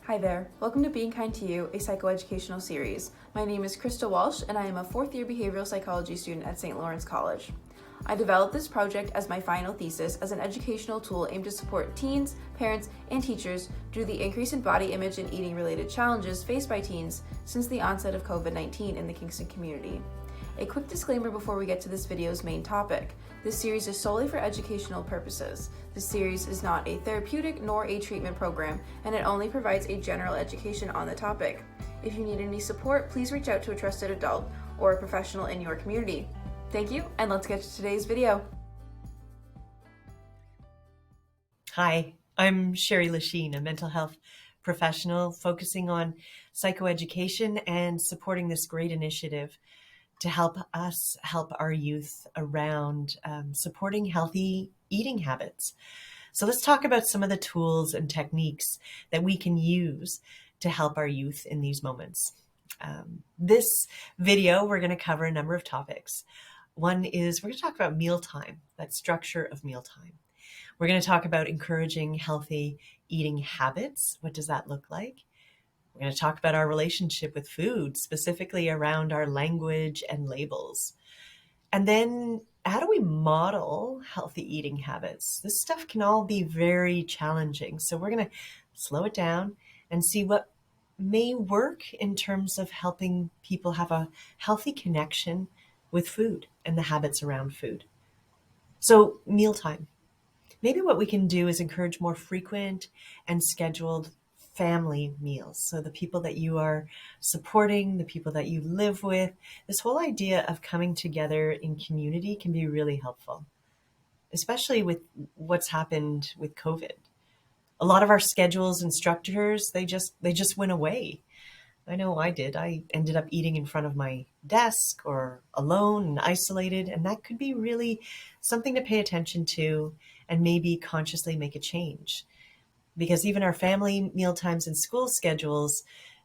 Hi there, welcome to Being Kind to You, a psychoeducational series. My name is Krista Walsh and I am a fourth year behavioral psychology student at St. Lawrence College. I developed this project as my final thesis as an educational tool aimed to support teens, parents, and teachers due to the increase in body image and eating related challenges faced by teens since the onset of COVID-19 in the Kingston community. A quick disclaimer before we get to this video's main topic. This series is solely for educational purposes. This series is not a therapeutic nor a treatment program, and it only provides a general education on the topic. If you need any support, please reach out to a trusted adult or a professional in your community. Thank you, and let's get to today's video. Hi, I'm Sherry Lachine, a mental health professional focusing on psychoeducation and supporting this great initiative to help us help our youth around supporting healthy eating habits. So let's talk about some of the tools and techniques that we can use to help our youth in these moments. This video, we're going to cover a number of topics. One is we're going to talk about mealtime, that structure of mealtime. We're going to talk about encouraging healthy eating habits. What does that look like? We're going to talk about our relationship with food, specifically around our language and labels. And then how do we model healthy eating habits? This stuff can all be very challenging. So we're going to slow it down and see what may work in terms of helping people have a healthy connection with food and the habits around food. So mealtime. Maybe what we can do is encourage more frequent and scheduled family meals. So the people that you are supporting, the people that you live with, this whole idea of coming together in community can be really helpful, especially with what's happened with COVID. A lot of our schedules and structures, they just went away. I know I did. I ended up eating in front of my desk or alone and isolated, and that could be really something to pay attention to and maybe consciously make a change. Because even our family meal times and school schedules,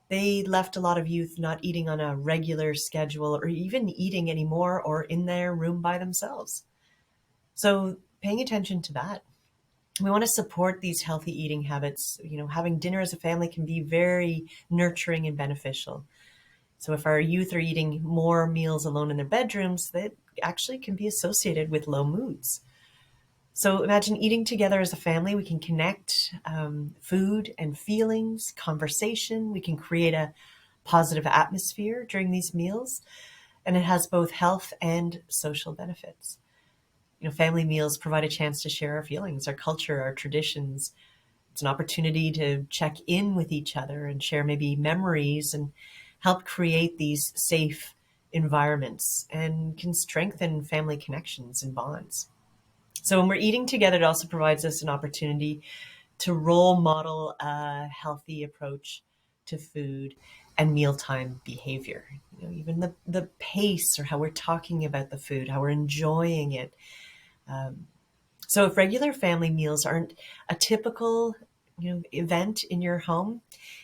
they left a lot of youth not eating on a regular schedule or even eating anymore or in their room by themselves. So paying attention to that. We want to support these healthy eating habits. Having dinner as a family can be very nurturing and beneficial. So if our youth are eating more meals alone in their bedrooms, that actually can be associated with low moods. So imagine eating together as a family. We can connect food and feelings, conversation. We can create a positive atmosphere during these meals. And it has both health and social benefits. Family meals provide a chance to share our feelings, our culture, our traditions. It's an opportunity to check in with each other and share maybe memories and help create these safe environments and can strengthen family connections and bonds. So when we're eating together, it also provides us an opportunity to role model a healthy approach to food and mealtime behavior. Even the pace or how we're talking about the food, how we're enjoying it. So if regular family meals aren't a typical event in your home,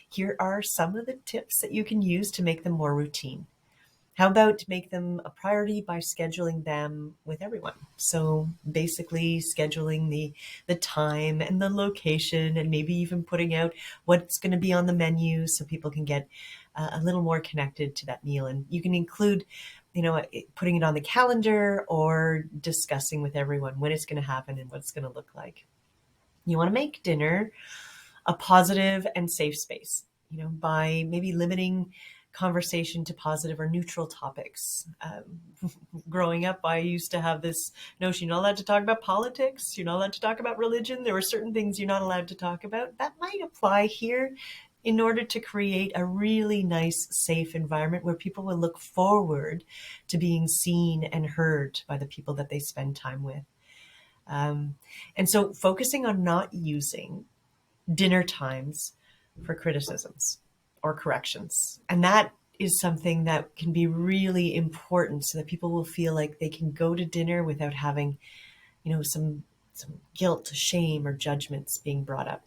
here are some of the tips that you can use to make them more routine. How about to make them a priority by scheduling them with everyone? So basically scheduling the time and the location and maybe even putting out what's going to be on the menu so people can get a little more connected to that meal. And you can include putting it on the calendar or discussing with everyone when it's going to happen and what it's going to look like. You want to make dinner a positive and safe space, by maybe limiting conversation to positive or neutral topics. Growing up, I used to have this notion, you're not allowed to talk about politics, you're not allowed to talk about religion. There were certain things you're not allowed to talk about. That might apply here in order to create a really nice, safe environment where people will look forward to being seen and heard by the people that they spend time with. And so focusing on not using dinner times for criticisms or corrections. And that is something that can be really important so that people will feel like they can go to dinner without having, some guilt, shame, or judgments being brought up.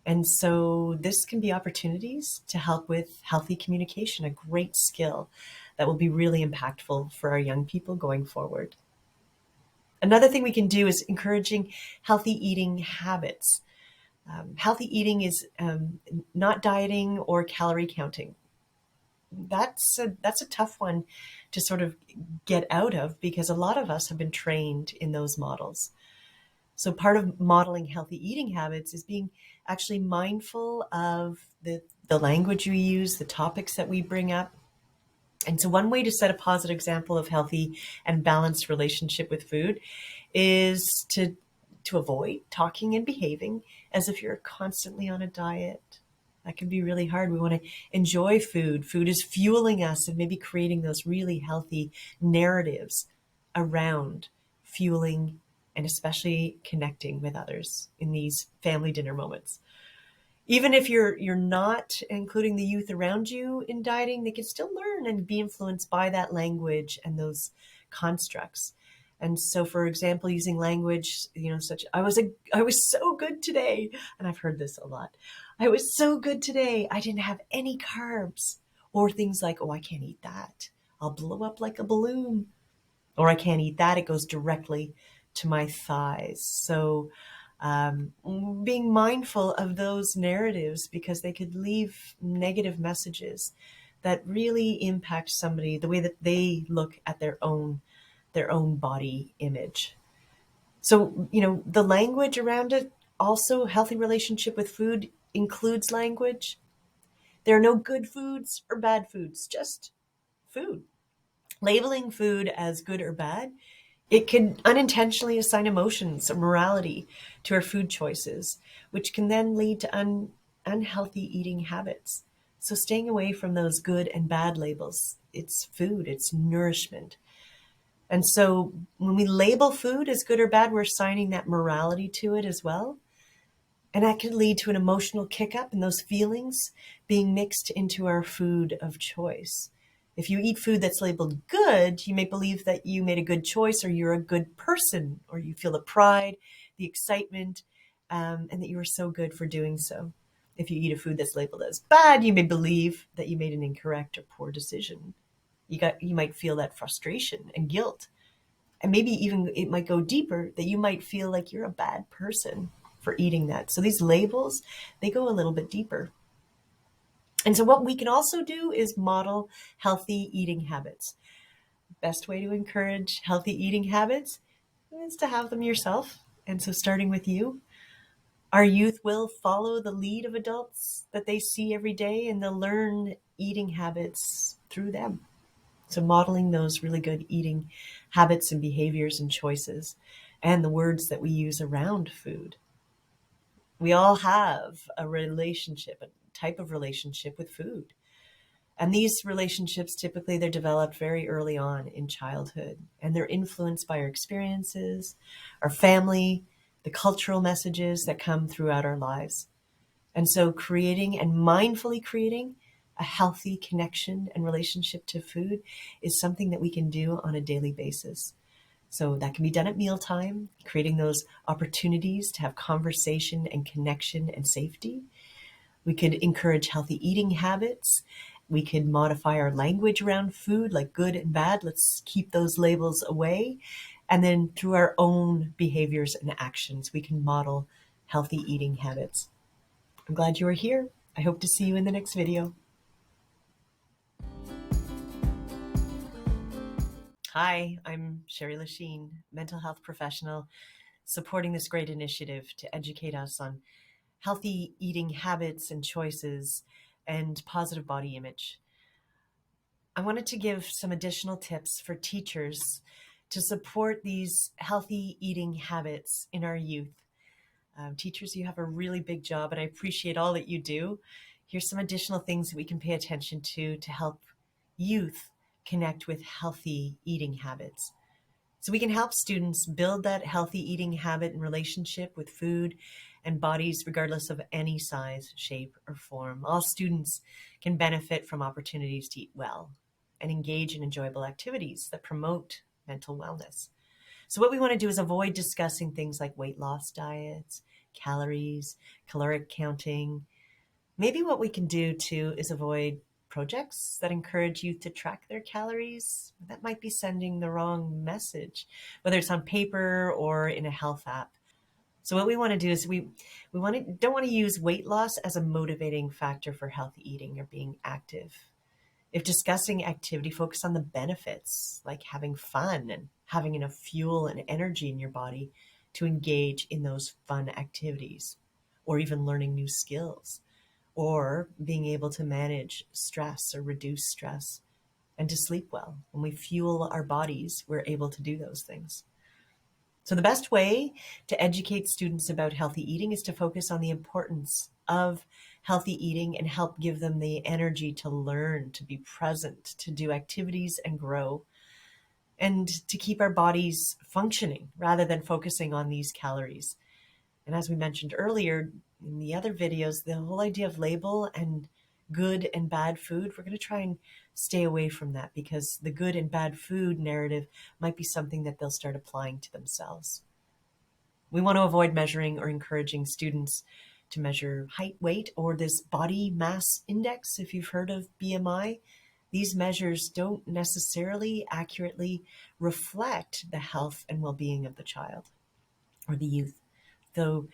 And so this can be opportunities to help with healthy communication, a great skill that will be really impactful for our young people going forward. Another thing we can do is encouraging healthy eating habits. Healthy eating is not dieting or calorie counting. That's a tough one to sort of get out of because a lot of us have been trained in those models. So part of modeling healthy eating habits is being actually mindful of the language we use, the topics that we bring up. And so one way to set a positive example of healthy and balanced relationship with food is to avoid talking and behaving as if you're constantly on a diet. That can be really hard. We want to enjoy food. Food is fueling us and maybe creating those really healthy narratives around fueling and especially connecting with others in these family dinner moments. Even if you're not including the youth around you in dieting, they can still learn and be influenced by that language and those constructs. And so, for example, using language, such I was so good today, and I've heard this a lot. I was so good today. I didn't have any carbs, or things like, "Oh, I can't eat that. I'll blow up like a balloon," or "I can't eat that. It goes directly to my thighs." So being mindful of those narratives because they could leave negative messages that really impact somebody, the way that they look at their own body image. So, the language around it, also healthy relationship with food includes language. There are no good foods or bad foods, just food. Labeling food as good or bad, it can unintentionally assign emotions or morality to our food choices, which can then lead to unhealthy eating habits. So staying away from those good and bad labels. It's food, it's nourishment. And so when we label food as good or bad, we're assigning that morality to it as well. And that can lead to an emotional kick up and those feelings being mixed into our food of choice. If you eat food that's labeled good, you may believe that you made a good choice or you're a good person, or you feel the pride, the excitement, and that you are so good for doing so. If you eat a food that's labeled as bad, you may believe that you made an incorrect or poor decision. You might feel that frustration and guilt. And maybe even it might go deeper, that you might feel like you're a bad person for eating that. So these labels, they go a little bit deeper. And so what we can also do is model healthy eating habits. Best way to encourage healthy eating habits is to have them yourself. And so starting with you, our youth will follow the lead of adults that they see every day, and they'll learn eating habits through them. So modeling those really good eating habits and behaviors and choices and the words that we use around food. We all have a relationship, a type of relationship with food. And these relationships, typically they're developed very early on in childhood, and they're influenced by our experiences, our family, the cultural messages that come throughout our lives. And so creating and mindfully creating a healthy connection and relationship to food is something that we can do on a daily basis. So that can be done at mealtime, creating those opportunities to have conversation and connection and safety. We could encourage healthy eating habits. We could modify our language around food, like good and bad. Let's keep those labels away. And then through our own behaviors and actions, we can model healthy eating habits. I'm glad you are here. I hope to see you in the next video. Hi, I'm Sherry Lachine, mental health professional, supporting this great initiative to educate us on healthy eating habits and choices and positive body image. I wanted to give some additional tips for teachers to support these healthy eating habits in our youth. Teachers, you have a really big job, and I appreciate all that you do. Here's some additional things that we can pay attention to help youth connect with healthy eating habits. So we can help students build that healthy eating habit and relationship with food and bodies, regardless of any size, shape, or form. All students can benefit from opportunities to eat well and engage in enjoyable activities that promote mental wellness. So what we want to do is avoid discussing things like weight loss diets, calories, caloric counting. Maybe what we can do too is avoid projects that encourage youth to track their calories. That might be sending the wrong message, whether it's on paper or in a health app. So what we want to do is don't want to use weight loss as a motivating factor for healthy eating or being active. If discussing activity, focus on the benefits, like having fun and having enough fuel and energy in your body to engage in those fun activities, or even learning new skills, or being able to manage stress or reduce stress and to sleep well. When we fuel our bodies, we're able to do those things. So the best way to educate students about healthy eating is to focus on the importance of healthy eating and help give them the energy to learn, to be present, to do activities and grow, and to keep our bodies functioning rather than focusing on these calories. And as we mentioned earlier in the other videos, the whole idea of label and good and bad food, we're going to try and stay away from that, because the good and bad food narrative might be something that they'll start applying to themselves. We want to avoid measuring or encouraging students to measure height, weight, or this body mass index, if you've heard of BMI. These measures don't necessarily accurately reflect the health and well-being of the child or the youth, though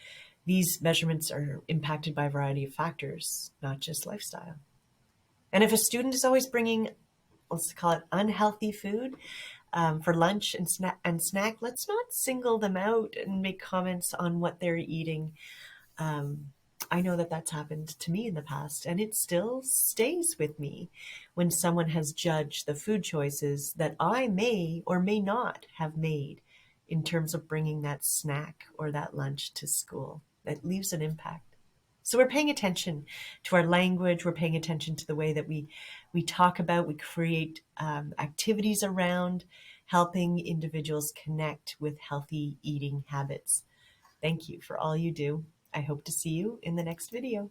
these measurements are impacted by a variety of factors, not just lifestyle. And if a student is always bringing, let's call it unhealthy food for lunch and snack, let's not single them out and make comments on what they're eating. I know that that's happened to me in the past, and it still stays with me when someone has judged the food choices that I may or may not have made in terms of bringing that snack or that lunch to school. That leaves an impact. So we're paying attention to our language. We're paying attention to the way that we talk about, we create activities around helping individuals connect with healthy eating habits. Thank you for all you do. I hope to see you in the next video.